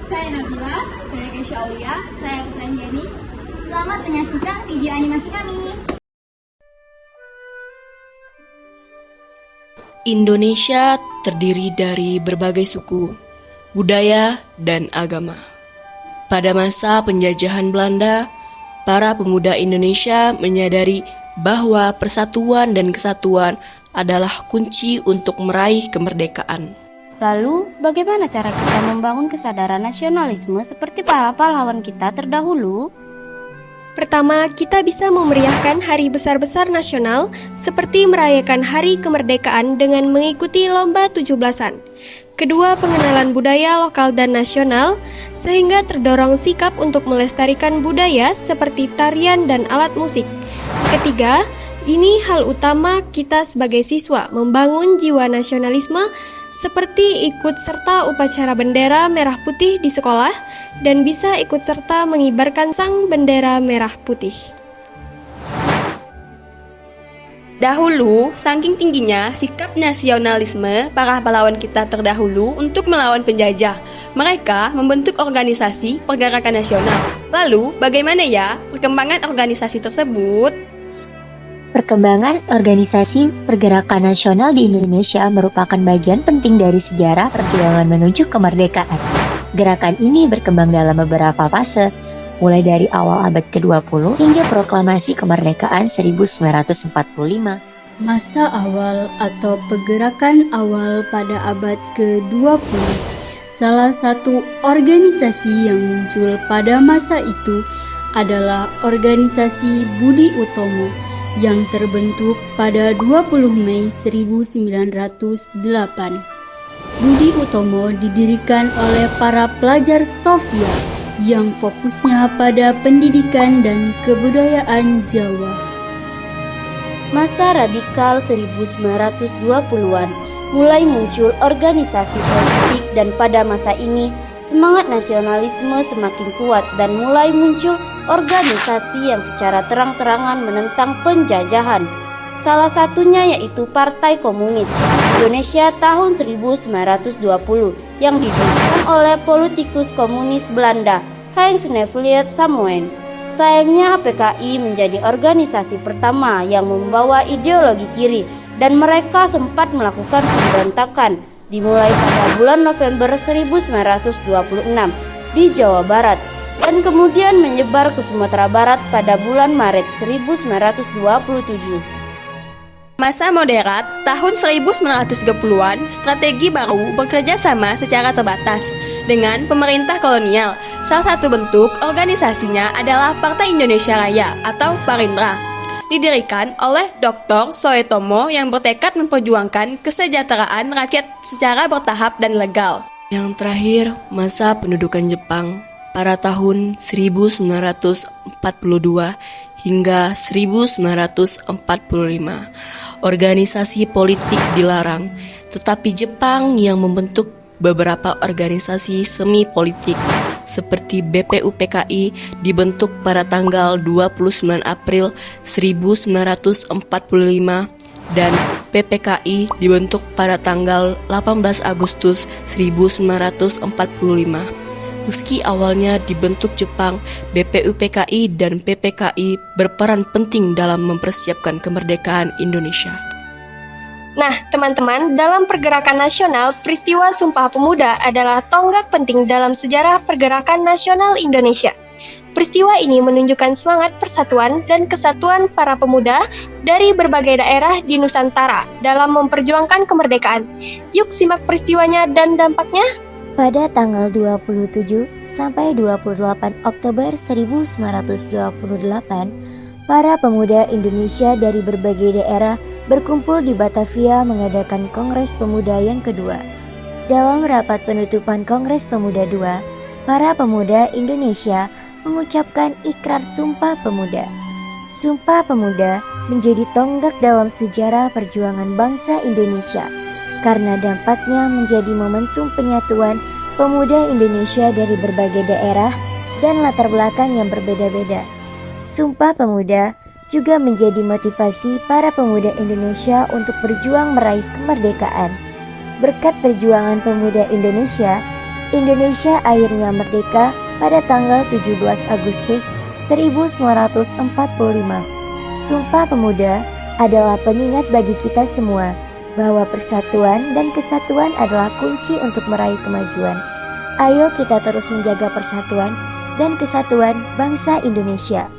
Saya Nabila. Saya Kesha Aulia. Saya Putri Jenny. Selamat menyaksikan video animasi kami. Indonesia terdiri dari berbagai suku, budaya, dan agama. Pada masa penjajahan Belanda, para pemuda Indonesia menyadari bahwa persatuan dan kesatuan adalah kunci untuk meraih kemerdekaan. Lalu, bagaimana cara kita membangun kesadaran nasionalisme seperti para pahlawan kita terdahulu? Pertama, kita bisa memeriahkan hari besar-besar nasional seperti merayakan hari kemerdekaan dengan mengikuti lomba 17-an. Kedua, pengenalan budaya lokal dan nasional sehingga terdorong sikap untuk melestarikan budaya seperti tarian dan alat musik. Ketiga, ini hal utama kita sebagai siswa membangun jiwa nasionalisme seperti ikut serta upacara bendera merah putih di sekolah dan bisa ikut serta mengibarkan sang bendera merah putih. Dahulu, saking tingginya sikap nasionalisme para pahlawan kita terdahulu untuk melawan penjajah, mereka membentuk organisasi pergerakan nasional. Lalu, bagaimana ya perkembangan organisasi tersebut? Perkembangan organisasi pergerakan nasional di Indonesia merupakan bagian penting dari sejarah perjuangan menuju kemerdekaan. Gerakan ini berkembang dalam beberapa fase, mulai dari awal abad ke-20 hingga proklamasi kemerdekaan 1945. Masa awal atau pergerakan awal pada abad ke-20. Salah satu organisasi yang muncul pada masa itu adalah organisasi Budi Utomo yang terbentuk pada 20 Mei 1908. Budi Utomo didirikan oleh para pelajar Stovia yang fokusnya pada pendidikan dan kebudayaan Jawa. Masa radikal 1920-an mulai muncul organisasi politik dan pada masa ini semangat nasionalisme semakin kuat dan mulai muncul organisasi yang secara terang-terangan menentang penjajahan. Salah satunya yaitu Partai Komunis Indonesia tahun 1920 yang didirikan oleh politikus komunis Belanda Hans Nevelt Samuel. Sayangnya PKI menjadi organisasi pertama yang membawa ideologi kiri dan mereka sempat melakukan pemberontakan dimulai pada bulan November 1926 di Jawa Barat dan kemudian menyebar ke Sumatera Barat pada bulan Maret 1927. Masa moderat tahun 1930-an, strategi baru bekerja sama secara terbatas dengan pemerintah kolonial. Salah satu bentuk organisasinya adalah Partai Indonesia Raya atau Parindra. Didirikan oleh Dr. Soetomo yang bertekad memperjuangkan kesejahteraan rakyat secara bertahap dan legal. Yang terakhir, masa pendudukan Jepang pada tahun 1942 hingga 1945. Organisasi politik dilarang, tetapi Jepang yang membentuk beberapa organisasi semi politik seperti BPUPKI dibentuk pada tanggal 29 April 1945 dan PPKI dibentuk pada tanggal 18 Agustus 1945. Meski awalnya dibentuk Jepang, BPUPKI dan PPKI berperan penting dalam mempersiapkan kemerdekaan Indonesia. Nah, teman-teman, dalam pergerakan nasional, peristiwa Sumpah Pemuda adalah tonggak penting dalam sejarah pergerakan nasional Indonesia. Peristiwa ini menunjukkan semangat persatuan dan kesatuan para pemuda dari berbagai daerah di Nusantara dalam memperjuangkan kemerdekaan. Yuk simak peristiwanya dan dampaknya. Pada tanggal 27 sampai 28 Oktober 1928, para pemuda Indonesia dari berbagai daerah berkumpul di Batavia mengadakan Kongres Pemuda yang kedua. Dalam rapat penutupan Kongres Pemuda II, para pemuda Indonesia mengucapkan ikrar Sumpah Pemuda. Sumpah Pemuda menjadi tonggak dalam sejarah perjuangan bangsa Indonesia karena dampaknya menjadi momentum penyatuan pemuda Indonesia dari berbagai daerah dan latar belakang yang berbeda-beda. Sumpah Pemuda juga menjadi motivasi para pemuda Indonesia untuk berjuang meraih kemerdekaan. Berkat perjuangan pemuda Indonesia, Indonesia akhirnya merdeka pada tanggal 17 Agustus 1945. Sumpah Pemuda adalah pengingat bagi kita semua bahwa persatuan dan kesatuan adalah kunci untuk meraih kemajuan. Ayo kita terus menjaga persatuan dan kesatuan bangsa Indonesia.